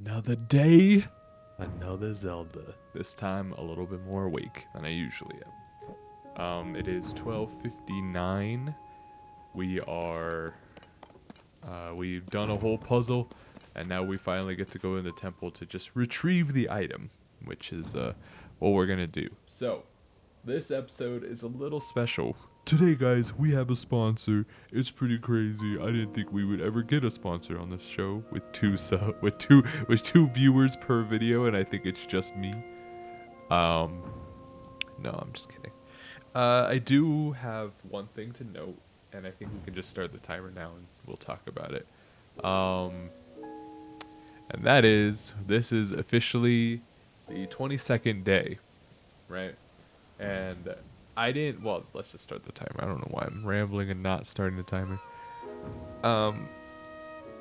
Another day, Another Zelda. this time a little bit more awake than I usually am. It is 12:59. We've done a whole puzzle, and now we finally get to go in the temple to just retrieve the item, which is what we're gonna do. So, this episode is a little special. Today, guys, we have a sponsor. It's pretty crazy. I didn't think we would ever get a sponsor on this show with two viewers per video, and I think it's just me. No, I'm just kidding. I do have one thing to note, and I think we can just start the timer now, and we'll talk about it. And that is, this is officially the 22nd day, right? And well, let's just start the timer. I don't know why I'm rambling and not starting the timer.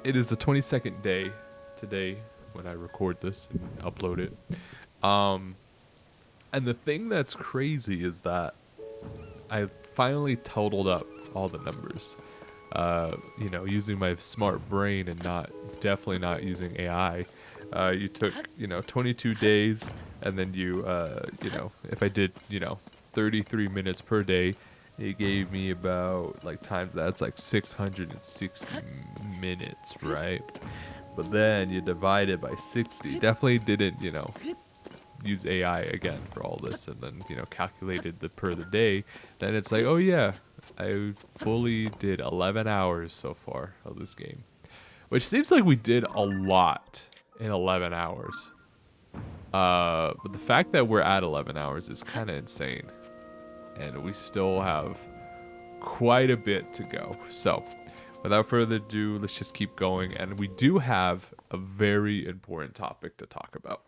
It is the 22nd day today when I record this and upload it. And the thing that's crazy is that I finally totaled up all the numbers. Using my smart brain and definitely not using AI. You took, 22 days, and then if I did, 33 minutes per day, it gave me about, times that's 660 minutes, right? But then you divide it by 60. Definitely didn't, use AI again for all this, and then, calculated the per the day. Then it's like, oh yeah, I fully did 11 hours so far of this game. Which seems like we did a lot in 11 hours. But the fact that we're at 11 hours is kind of insane. And we still have quite a bit to go. So, without further ado, let's just keep going. And we do have a very important topic to talk about,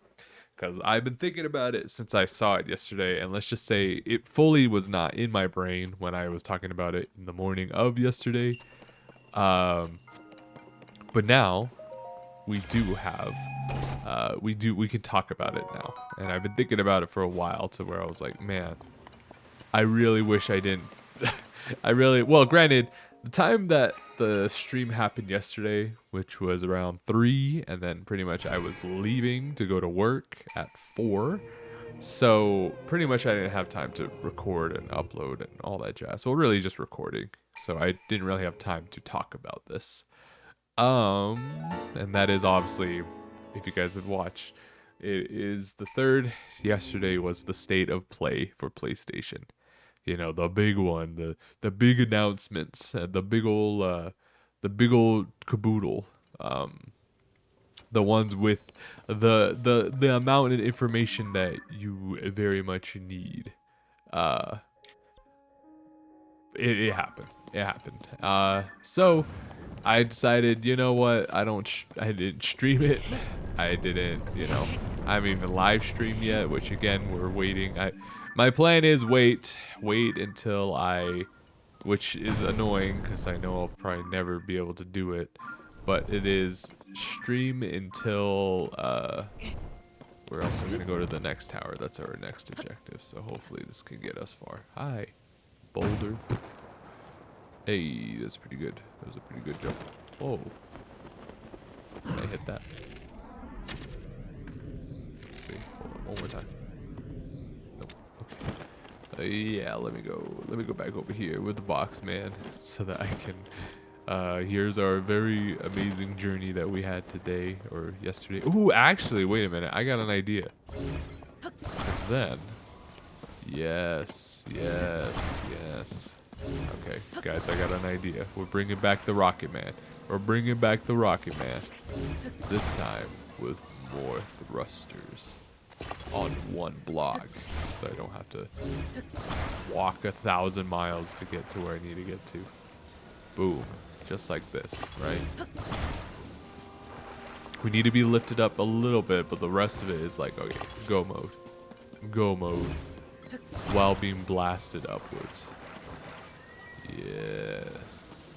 because I've been thinking about it since I saw it yesterday. And let's just say it fully was not in my brain when I was talking about it in the morning of yesterday. But now we do have, we can talk about it now. And I've been thinking about it for a while, to where I was like, man, I really wish I didn't. Well, granted, the time that the stream happened yesterday, which was around 3, and then pretty much I was leaving to go to work at 4. So pretty much I didn't have time to record and upload and all that jazz. Well, really just recording. So I didn't really have time to talk about this. And that is obviously, if you guys have watched, it is the third. Yesterday was the state of play for PlayStation. The big one, the big announcements, the big old caboodle. The ones with the amount of information that you very much need. It happened. It happened. So I decided, you know what? I didn't stream it. I didn't, I haven't even live streamed yet, which again, we're waiting. My plan is wait until which is annoying because I know I'll probably never be able to do it, but it is stream until, we're also going to go to the next tower. That's our next objective. So hopefully this can get us far. Hi, boulder. Hey, that's pretty good. That was a pretty good jump. Whoa. I hit that. Let's see. Hold on, one more time. Nope. Okay. Yeah, let me go back over here with the box, man, so that I can. Here's our very amazing journey that we had today or yesterday. Ooh, actually, wait a minute. I got an idea. Because then, yes. Okay, guys, I got an idea. We're bringing back the Rocket Man. This time with more thrusters on one block, so I don't have to walk 1,000 miles to get to where I need to get to. Boom, just like this, right? We need to be lifted up a little bit, but the rest of it is like, okay, go mode, while being blasted upwards. Yes.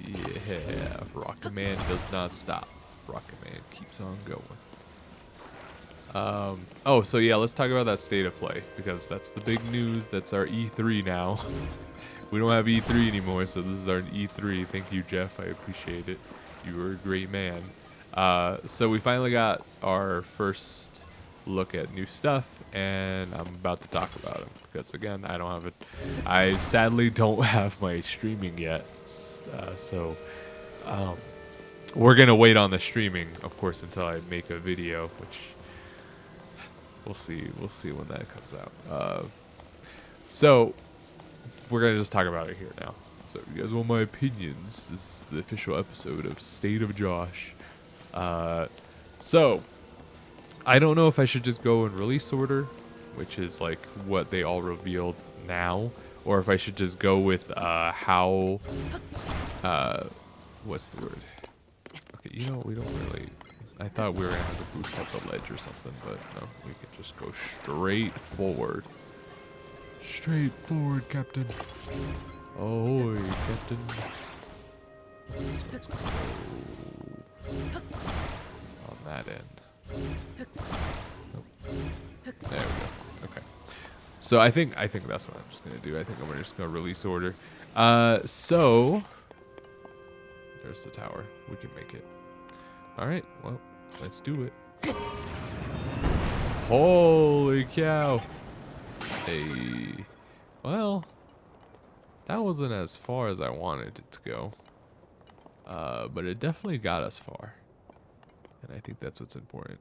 Yeah. Rocket Man does not stop. Rocket Man keeps on going. Oh, so yeah, let's talk about that state of play, because that's the big news. That's our E3 now. We don't have E3 anymore, so this is our E3. Thank you, Jeff. I appreciate it. You were a great man. So we finally got our first look at new stuff, and I'm about to talk about them because again, I don't have it. I sadly don't have my streaming yet, so we're gonna wait on the streaming, of course, until I make a video, which we'll see. We'll see when that comes out. So we're gonna just talk about it here now. So if you guys want my opinions, this is the official episode of State of Josh. So I don't know if I should just go in release order, which is like what they all revealed now, or if I should just go with how what's the word? Okay, you know, we don't really. I thought we were gonna have to boost up the ledge or something, but no, we can just go straight forward. Straight forward, Captain. Ahoy, Captain. So let's go on that end. Nope. There we go. Okay. So I think that's what I'm just gonna do. I think I'm just gonna release order. So there's the tower. We can make it. All right. Well, let's do it. Holy cow! Hey. Well, that wasn't as far as I wanted it to go. But it definitely got us far. And I think that's what's important.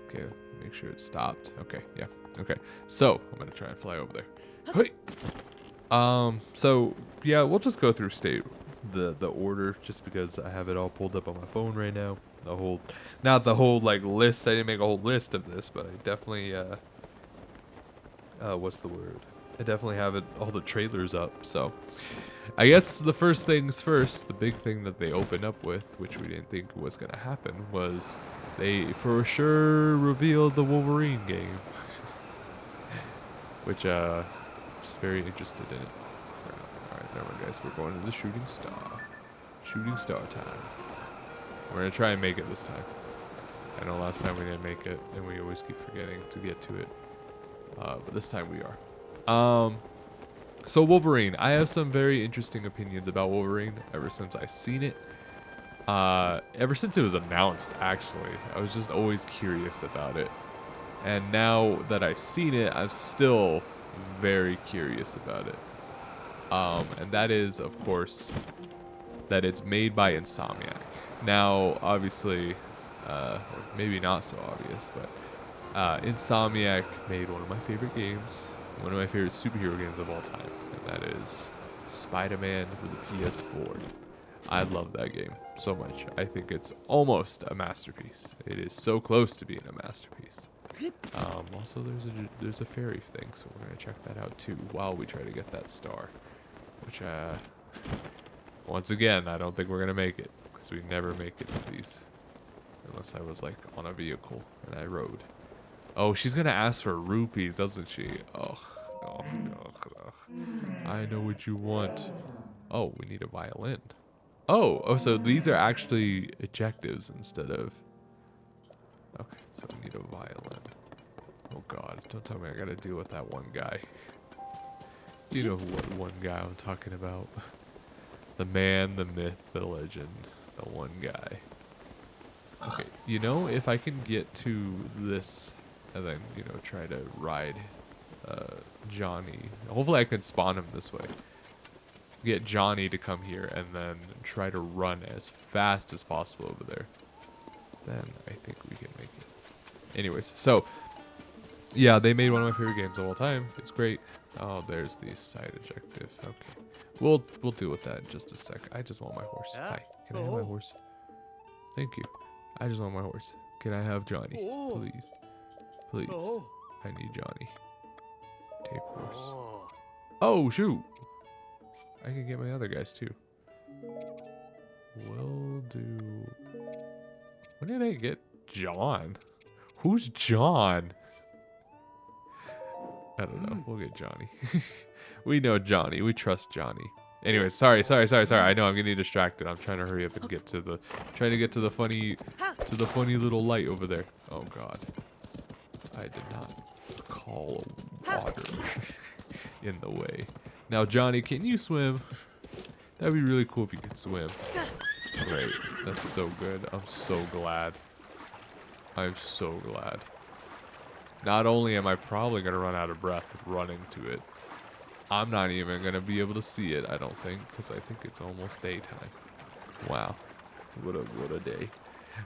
Okay, make sure it stopped. Okay, yeah. Okay. So, I'm going to try and fly over there. Hey! So, yeah, we'll just go through the order just because I have it all pulled up on my phone right now. Not the whole like list. I didn't make a whole list of this, but I definitely what's the word? I definitely have all the trailers up. So I guess the first things first, the big thing that they opened up with, which we didn't think was gonna happen, was they for sure revealed the Wolverine game. Which just very interested in it. Alright, never mind guys, we're going to the shooting star. Shooting star time. We're gonna try and make it this time. I know last time we didn't make it, and we always keep forgetting to get to it. But this time we are. So Wolverine, I have some very interesting opinions about Wolverine ever since I seen it. Ever since it was announced, actually, I was just always curious about it. And now that I've seen it, I'm still very curious about it. And that is, of course, that it's made by Insomniac. Now, obviously, or maybe not so obvious, but Insomniac made one of my favorite games, one of my favorite superhero games of all time, and that is Spider-Man for the PS4. I love that game so much. I think it's almost a masterpiece. It is so close to being a masterpiece. Also, there's a fairy thing, so we're gonna check that out too while we try to get that star. Which, once again, I don't think we're gonna make it because we never make it to these, unless I was like on a vehicle and I rode. Oh, she's gonna ask for rupees, doesn't she? Ugh. Ugh, ugh, ugh. I know what you want. Oh, we need a violin. Oh, so these are actually objectives instead of. Okay, so we need a violin. Oh God, don't tell me I gotta deal with that one guy. You know what one guy I'm talking about. The man, the myth, the legend. The one guy. Okay, you know, if I can get to this and then, you know, try to ride Johnny. Hopefully I can spawn him this way. Get Johnny to come here and then try to run as fast as possible over there. Then I think we can make it. Anyways, so yeah, they made one of my favorite games of all time. It's great. Oh, there's the side objective. Okay. We'll deal with that in just a sec. I just want my horse. Hi. Can I have my horse? Thank you. I just want my horse. Can I have Johnny? Please. Please. I need Johnny. Take horse. Oh, shoot. I can get my other guys too. Will do. When did I get John? Who's John? I don't know. We'll get Johnny. We know Johnny. We trust Johnny. Anyways, sorry. I know I'm getting distracted. I'm trying to hurry up and get to the funny little light over there. Oh God. I did not call water in the way. Now, Johnny, can you swim? That'd be really cool if you could swim. Great. That's so good. I'm so glad. I'm so glad. Not only am I probably going to run out of breath running to it, I'm not even going to be able to see it, I don't think, because I think it's almost daytime. Wow. What a day.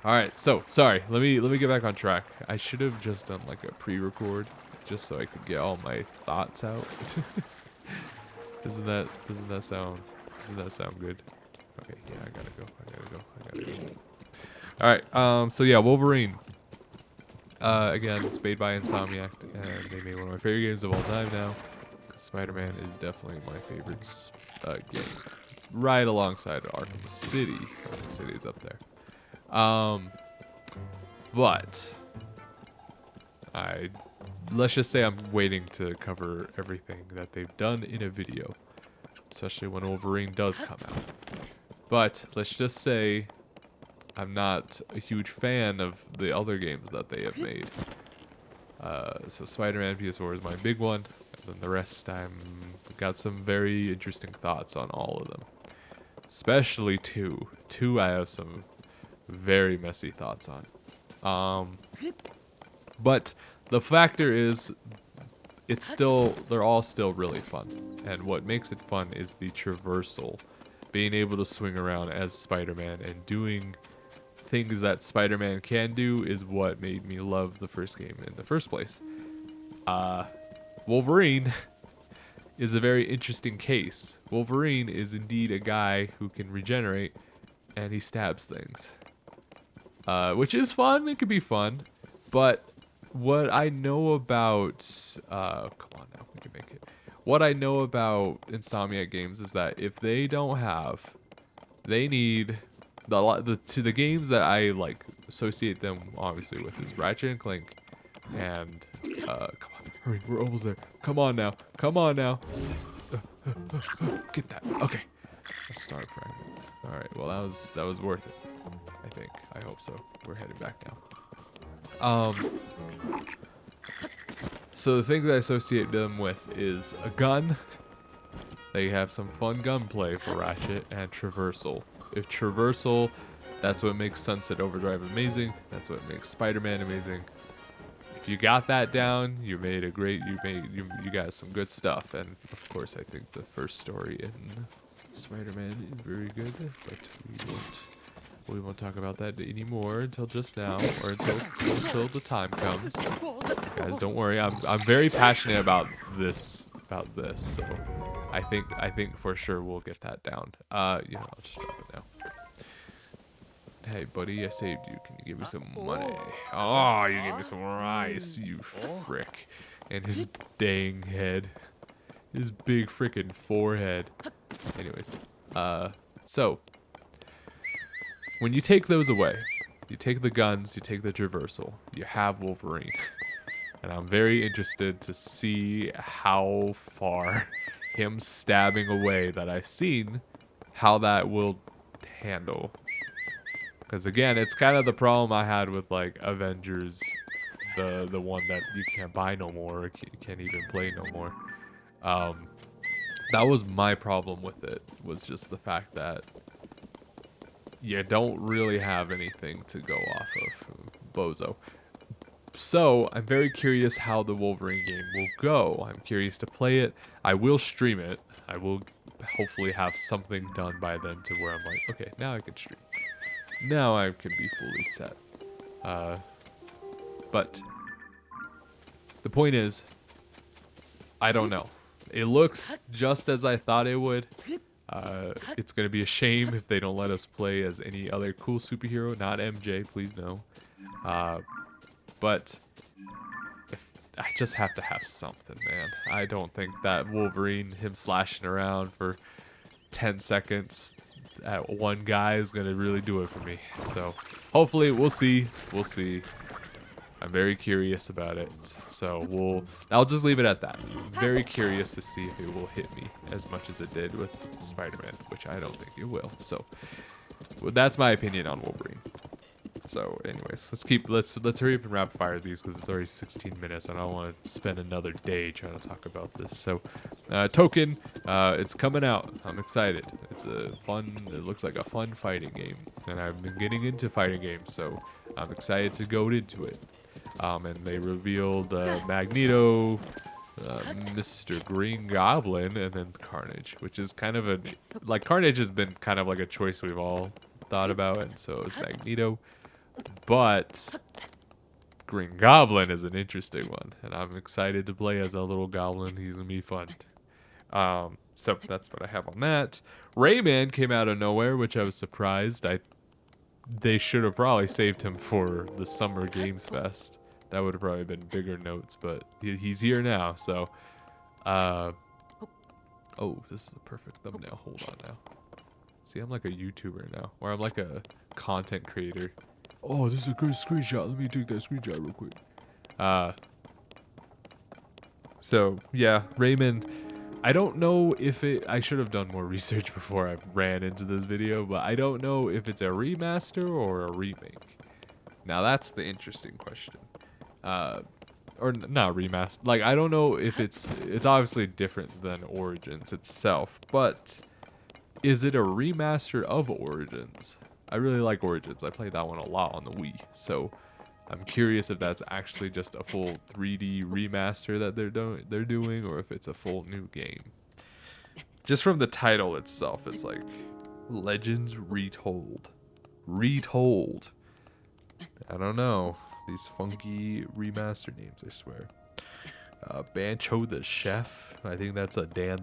All right, so sorry. Let me get back on track. I should have just done like a pre-record just so I could get all my thoughts out. doesn't that sound good? Okay, yeah, I gotta go. All right, so yeah, Wolverine. Again, it's made by Insomniac, and they made one of my favorite games of all time now. Spider-Man is definitely my favorite game, right alongside Arkham City. Arkham City is up there. But let's just say I'm waiting to cover everything that they've done in a video, especially when Wolverine does come out. But let's just say I'm not a huge fan of the other games that they have made. So Spider-Man PS4 is my big one, and then the rest got some very interesting thoughts on all of them. Especially 2. 2 I have some very messy thoughts on. But the factor is they're all still really fun. And what makes it fun is the traversal. Being able to swing around as Spider-Man and doing things that Spider-Man can do is what made me love the first game in the first place. Wolverine is a very interesting case. Wolverine is indeed a guy who can regenerate, and he stabs things. Which is fun, it could be fun, but what I know about, come on now, we can make it. What I know about Insomniac games is that if they don't have, they need, the games that I like associate them obviously with is Ratchet and Clank, and, come on, hurry, we're almost there. Come on now, get that, okay. I'm starved, Frank. Alright, well that was worth it. I think. I hope so. We're heading back now. So the thing that I associate them with is a gun. They have some fun gunplay for Ratchet, and traversal. If traversal, that's what makes Sunset Overdrive amazing. That's what makes Spider-Man amazing. If you got that down, you made a great. You got some good stuff. And of course, I think the first story in Spider-Man is very good, but we won't talk about that anymore until just now, or until the time comes. Guys, don't worry. I'm very passionate about this. So I think for sure we'll get that down. I'll just drop it now. Hey, buddy, I saved you. Can you give me some money? Oh, you gave me some rice, you frick. And his dang head. His big frickin' forehead. Anyways, so when you take those away, you take the guns, you take the traversal, you have Wolverine. And I'm very interested to see how far him stabbing away that I've seen, how that will handle. Because again, it's kind of the problem I had with like Avengers, the one that you can't buy no more, or you can't even play no more. That was my problem with it, was just the fact that you don't really have anything to go off of Bozo. So I'm very curious how the Wolverine game will go. I'm curious to play it. I will stream it. I will hopefully have something done by then to where I'm like, okay, now I can stream. Now I can be fully set. But the point is, I don't know. It looks just as I thought it would. It's going to be a shame if they don't let us play as any other cool superhero, not MJ, please no. But I just have to have something, man. I don't think that Wolverine, him slashing around for 10 seconds at one guy is going to really do it for me. So hopefully we'll see. We'll see. I'm very curious about it. So I'll just leave it at that. I'm very curious to see if it will hit me as much as it did with Spider-Man, which I don't think it will. So that's my opinion on Wolverine. So anyways, let's hurry up and rapid fire these because it's already 16 minutes and I don't want to spend another day trying to talk about this. So Token, it's coming out. I'm excited. It looks like a fun fighting game. And I've been getting into fighting games, so I'm excited to go into it. And they revealed Magneto, Mr. Green Goblin, and then Carnage, which is kind of like Carnage has been kind of like a choice we've all thought about, and so is Magneto. But Green Goblin is an interesting one, and I'm excited to play as a little goblin. He's gonna be fun. So that's what I have on that. Rayman came out of nowhere, which I was surprised. They should have probably saved him for the Summer Games Fest. That would have probably been bigger notes, but he's here now. So, oh, this is a perfect thumbnail. Hold on now. See, I'm like a YouTuber now, or I'm like a content creator. Oh, this is a good screenshot. Let me take that screenshot real quick. So yeah, Rayman. I don't know if I should have done more research before I ran into this video, but I don't know if it's a remaster or a remake. Now that's the interesting question. Or not remaster. Like, I don't know if it's obviously different than Origins itself, but is it a remaster of Origins? I really like Origins. I played that one a lot on the Wii, so I'm curious if that's actually just a full 3D remaster that they're doing, or if it's a full new game. Just from the title itself, it's like Legends Retold. Retold. I don't know. These funky remaster names, I swear. Bancho the Chef. I think that's a Dan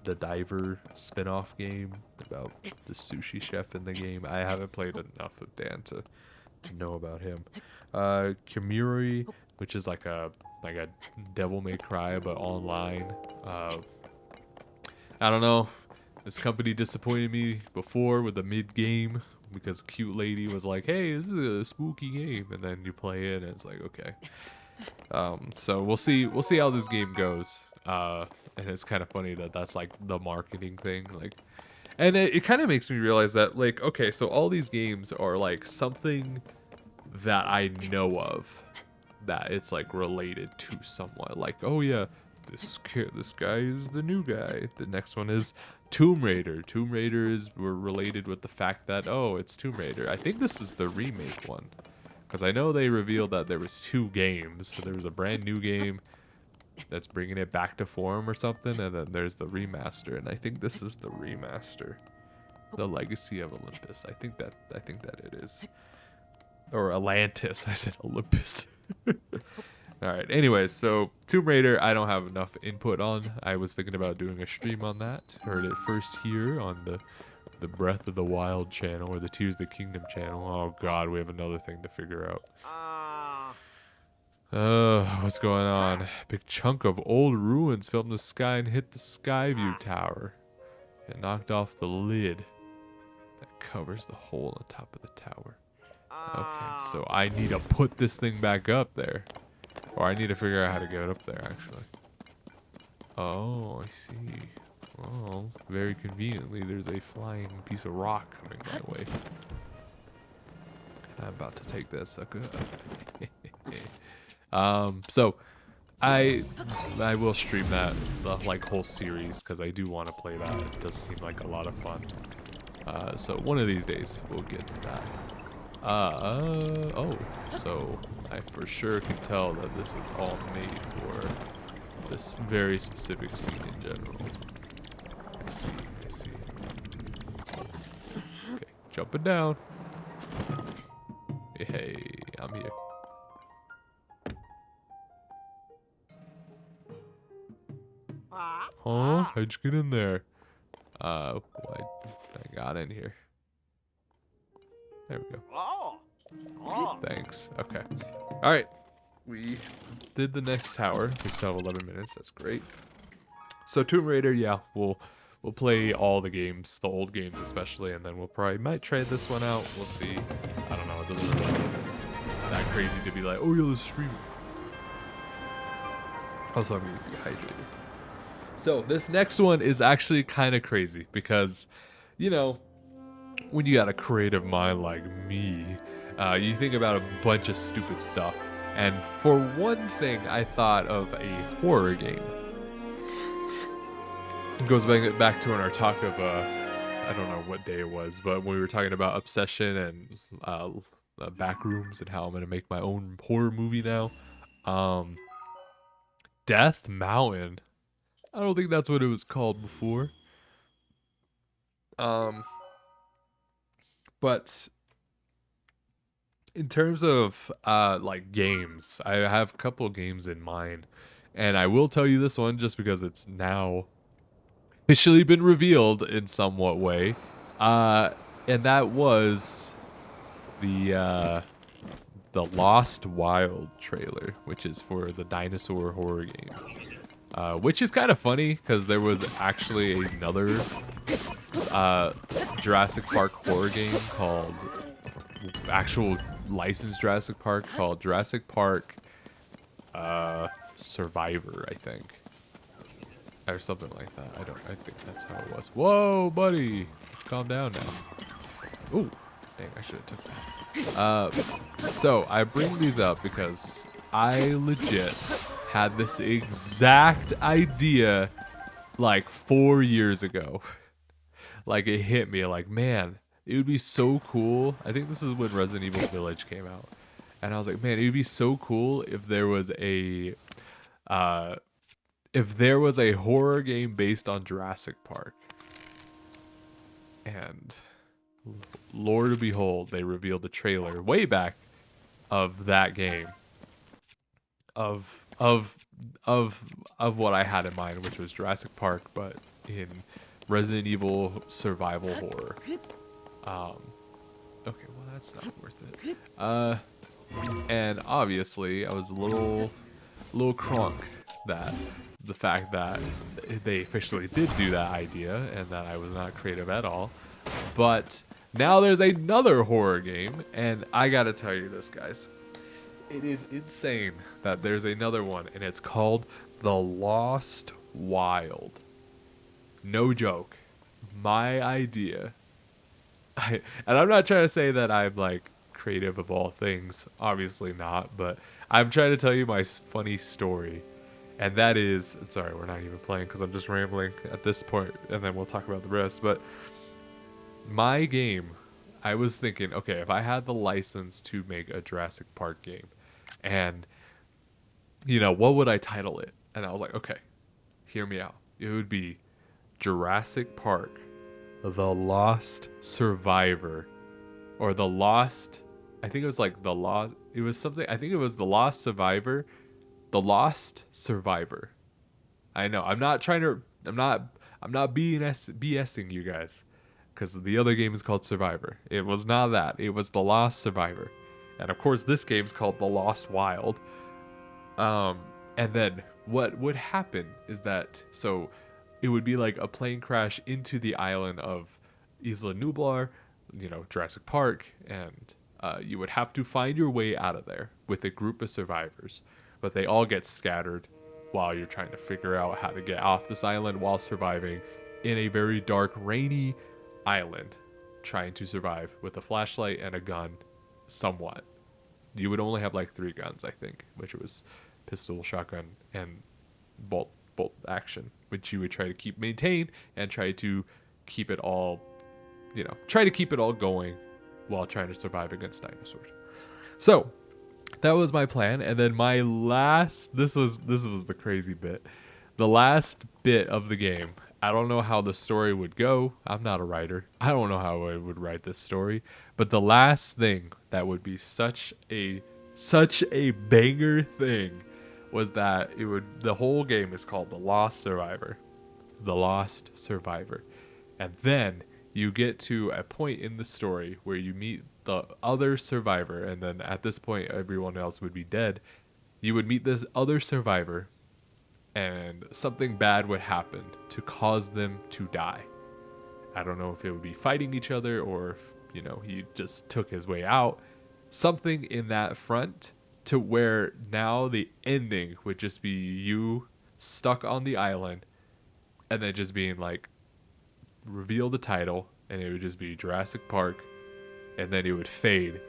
the Diver spin-off game about the sushi chef in the game. I haven't played enough of Dan to know about him. Kimuri, which is like a Devil May Cry but online. I don't know. This company disappointed me before with the mid-game because Cute Lady was like, "Hey, this is a spooky game," and then you play it and it's like, okay. So we'll see how this game goes. And it's kind of funny that that's like the marketing thing, like, and it kind of makes me realize that, like, okay, so all these games are like something that I know of, that it's like related to someone. Like, oh yeah, this guy is the new guy. The next one is Tomb Raider. Tomb Raider we're related with the fact that, oh, it's Tomb Raider. I think this is the remake one, because I know they revealed that there was 2 games. So there was a brand new game that's bringing it back to form or something, and then there's the remaster, and I think this is the remaster, The Legacy of Olympus. I think that it is. Or Atlantis. I said Olympus. Alright, anyways, so Tomb Raider, I don't have enough input on. I was thinking about doing a stream on that. Heard it first here on the Breath of the Wild channel, or the Tears of the Kingdom channel. Oh god, we have another thing to figure out. What's going on? Big chunk of old ruins fell from the sky and hit the Skyview Tower. It knocked off the lid that covers the hole on top of the tower. Okay, so I need to put this thing back up there. Or I need to figure out how to get up there, actually. Oh, I see. Well, very conveniently, there's a flying piece of rock coming my way. And I'm about to take this sucker. So I will stream the like whole series, because I do want to play that. It does seem like a lot of fun. So one of these days we'll get to that. Oh, so I for sure can tell that this was all made for this very specific scene in general. I see. Okay, jumping down. Hey, I'm here. Huh? How'd you get in there? I got in here. There we go. Thanks. Okay. Alright. We did the next tower. We still have 11 minutes. That's great. So Tomb Raider, yeah, we'll play all the games, the old games especially, and then we'll might try this one out. We'll see. I don't know. It doesn't really that crazy to be like, oh yeah, let's stream. Also, I'm gonna be dehydrated. So this next one is actually kind of crazy because, you know, when you got a creative mind like me, you think about a bunch of stupid stuff. And for one thing, I thought of a horror game. It goes back to our talk of I don't know what day it was, but when we were talking about obsession and back rooms and how I'm gonna make my own horror movie now. Um, Death Mountain. I don't think that's what it was called before. Um, but in terms of like games, I have a couple of games in mind, and I will tell you this one just because it's now officially been revealed in somewhat way. Uh, and that was the Lost Wild trailer, which is for the dinosaur horror game. Which is kind of funny because there was actually another Jurassic Park horror game called actual licensed Jurassic Park called Jurassic Park Survivor, I think, or something like that. I think that's how it was. Whoa, buddy, let's calm down now. Ooh, dang, I should have took that. So I bring these up because I legit had this exact idea like 4 years ago. Like it hit me like, man, it would be so cool. I think this is when Resident Evil Village came out. And I was like, man, it would be so cool if there was a horror game based on Jurassic Park. And Lord of behold, they revealed a trailer way back of that game. Of what I had in mind, which was Jurassic Park, but in Resident Evil survival horror. Okay, well that's not worth it. And obviously I was a little cronked that the fact that they officially did do that idea and that I was not creative at all. But now there's another horror game, and I gotta tell you this, guys. It is insane that there's another one, and it's called The Lost Wild. No joke. My idea. And I'm not trying to say that I'm like creative of all things. Obviously not. But I'm trying to tell you my funny story. And that is... Sorry, we're not even playing because I'm just rambling at this point, and then we'll talk about the rest. But my game, I was thinking, okay, if I had the license to make a Jurassic Park game, and, you know, what would I title it? And I was like, okay, hear me out. It would be Jurassic Park, The Lost Survivor, or The Lost, I think it was like The Lost, it was something, I think it was The Lost Survivor, The Lost Survivor. I know, I'm not BSing you guys, because the other game is called Survivor. It was not that. It was The Lost Survivor. And of course, this game's called The Lost Wild. And then what would happen is that, so it would be like a plane crash into the island of Isla Nublar, you know, Jurassic Park, and you would have to find your way out of there with a group of survivors. But they all get scattered while you're trying to figure out how to get off this island while surviving in a very dark, rainy island, trying to survive with a flashlight and a gun, somewhat. You would only have like 3 guns, I think, which was pistol, shotgun, and bolt action, which you would try to maintain and try to keep it all, you know, try to keep it all going while trying to survive against dinosaurs. So that was my plan. And then my last, this was the crazy bit. The last bit of the game, I don't know how the story would go. I'm not a writer. I don't know how I would write this story. But the last thing that would be such a banger thing was that the whole game is called The Lost Survivor. The Lost Survivor. And then you get to a point in the story where you meet the other survivor, and then at this point everyone else would be dead. You would meet this other survivor, and something bad would happen to cause them to die. I don't know if it would be fighting each other or if, you know, he just took his way out. Something in that front to where now the ending would just be you stuck on the island and then just being like, reveal the title, and it would just be Jurassic Park, and then it would fade,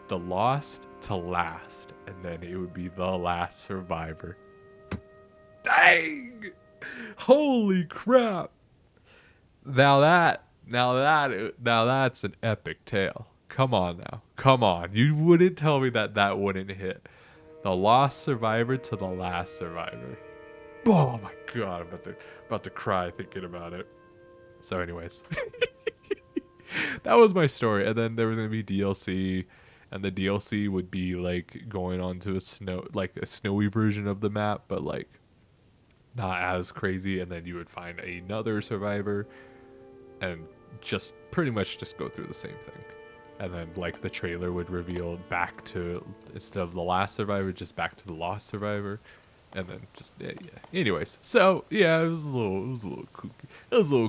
The Lost to Last, and then it would be The Last Survivor. Dang! Holy crap! Now that's an epic tale. Come on now. Come on. You wouldn't tell me that that wouldn't hit. The lost survivor to the last survivor. Oh my god, I'm about to cry thinking about it. So anyways. That was my story. And then there was gonna be DLC, and the DLC would be like going onto a snowy version of the map, but like not as crazy, and then you would find another survivor and just pretty much just go through the same thing. And then like the trailer would reveal back to, instead of the last survivor, just back to the lost survivor. And then just yeah. Anyways, so yeah, it was a little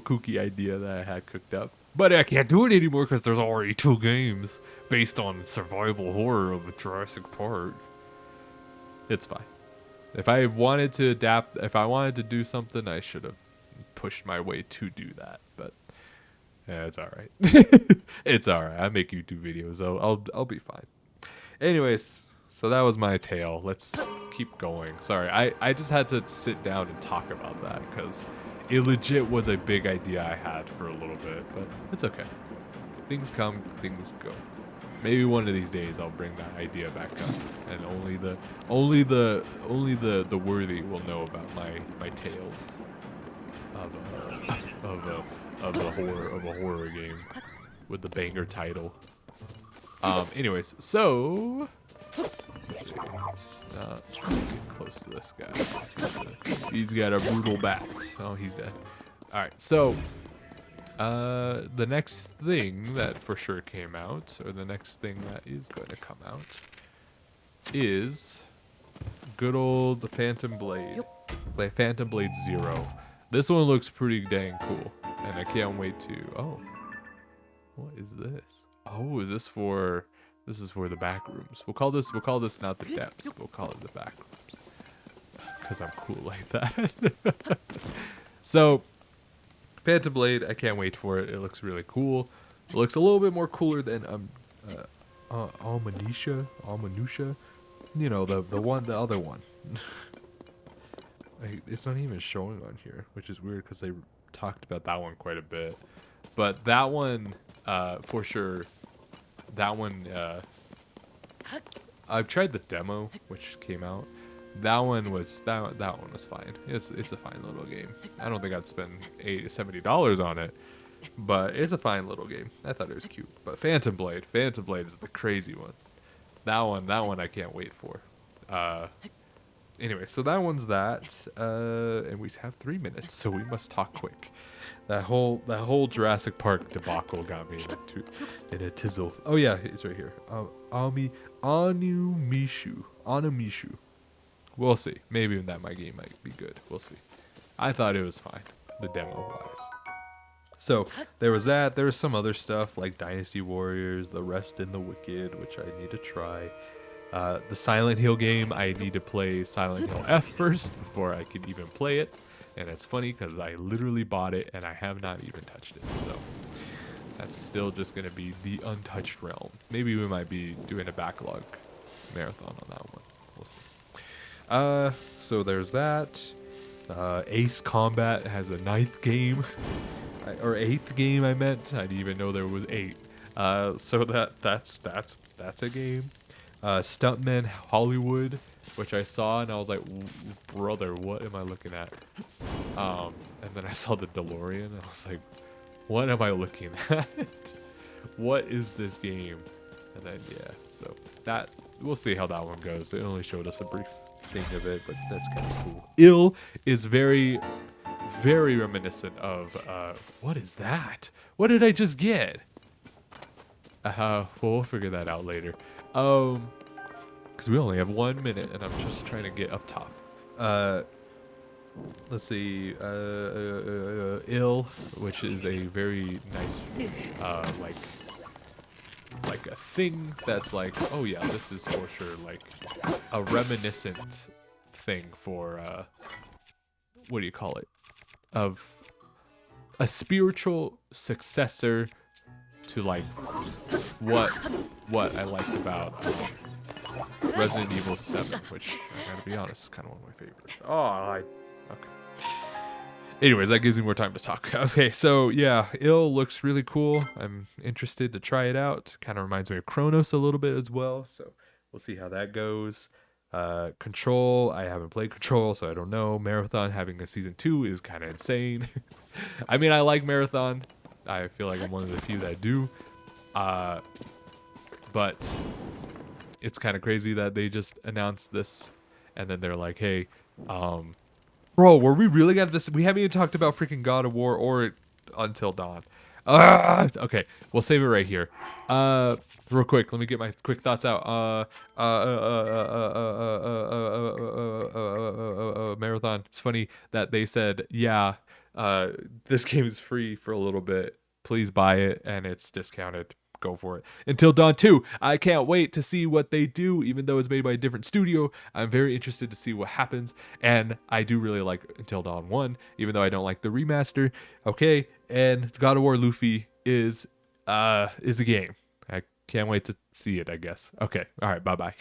kooky idea that I had cooked up. But I can't do it anymore because there's already 2 games based on survival horror of Jurassic Park. It's fine. If I wanted to adapt, if I wanted to do something, I should have pushed my way to do that. But yeah, it's all right. It's all right. I make YouTube videos, so I'll be fine. Anyways, so that was my tale. Let's keep going. Sorry, I just had to sit down and talk about that because it legit was a big idea I had for a little bit, but it's okay. Things come, things go. Maybe one of these days I'll bring that idea back up, and only the worthy will know about my tales of a horror game with the banger title. Anyways, so let's see. Let's not get close to this guy. He's got a brutal bat. Oh, he's dead. All right, so. The next thing that for sure came out, or the next thing that is going to come out, is good old Phantom Blade. Play Phantom Blade 0. This one looks pretty dang cool, and I can't wait to. Oh, what is this? Oh, is this for? This is for the back rooms. We'll call this not the depths. We'll call it the back rooms, because I'm cool like that. So. Phantom Blade, I can't wait for it. It looks really cool. It looks a little bit more cooler than Almanisha. You know, the other one. It's not even showing on here, which is weird because they talked about that one quite a bit. But that one, for sure, that one, I've tried the demo, which came out. That one was fine. It's a fine little game. I don't think I'd spend $70 on it, but it's a fine little game. I thought it was cute. But Phantom Blade is the crazy one. That one I can't wait for. Anyway, so that one's that, and we have 3 minutes, so we must talk quick. That whole Jurassic Park debacle got me in a tizzle. Oh yeah, it's right here. Animishu. We'll see. Maybe that my game might be good. We'll see. I thought it was fine, the demo wise. So there was that. There was some other stuff like Dynasty Warriors, The Rest in the Wicked, which I need to try. The Silent Hill game, I need to play Silent Hill F first before I can even play it. And it's funny because I literally bought it and I have not even touched it. So that's still just going to be the untouched realm. Maybe we might be doing a backlog marathon on that one. We'll see. So there's that. Ace Combat has a 9th game, or 8th game. I meant. I didn't even know there was 8. So that's a game. Stuntman Hollywood, which I saw and I was like, brother, what am I looking at? And then I saw the DeLorean and I was like, what am I looking at? What is this game? And then yeah, so that we'll see how that one goes. It only showed us a brief thing of it, but that's kind of cool. Ill is very, very reminiscent of what is that? What did I just get? Well, we'll figure that out later. Because we only have 1 minute, and I'm just trying to get up top. Let's see. Ill, which is a very nice, like a thing that's like, oh yeah, this is for sure like a reminiscent thing for what do you call it, of a spiritual successor to like what I liked about Resident Evil 7, which I gotta be honest is kind of one of my favorites. Okay. Anyways, that gives me more time to talk. Okay, so yeah, Ill looks really cool. I'm interested to try it out. Kind of reminds me of Chronos a little bit as well. So we'll see how that goes. Control, I haven't played Control, so I don't know. Marathon having a season 2 is kind of insane. I mean, I like Marathon. I feel like I'm one of the few that do. But it's kind of crazy that they just announced this and then they're like, hey, bro, were we really gonna this? We haven't even talked about freaking God of War or Until Dawn. Okay, we'll save it right here. Real quick, let me get my quick thoughts out. Marathon. It's funny that they said, yeah, this game is free for a little bit. Please buy it, and it's discounted. Go for it. Until Dawn 2, I can't wait to see what they do, even though it's made by a different studio. I'm very interested to see what happens, and I do really like Until Dawn 1, even though I don't like the remaster. Okay, and God of War Luffy is a game. I can't wait to see it, I guess. Okay, all right, bye-bye.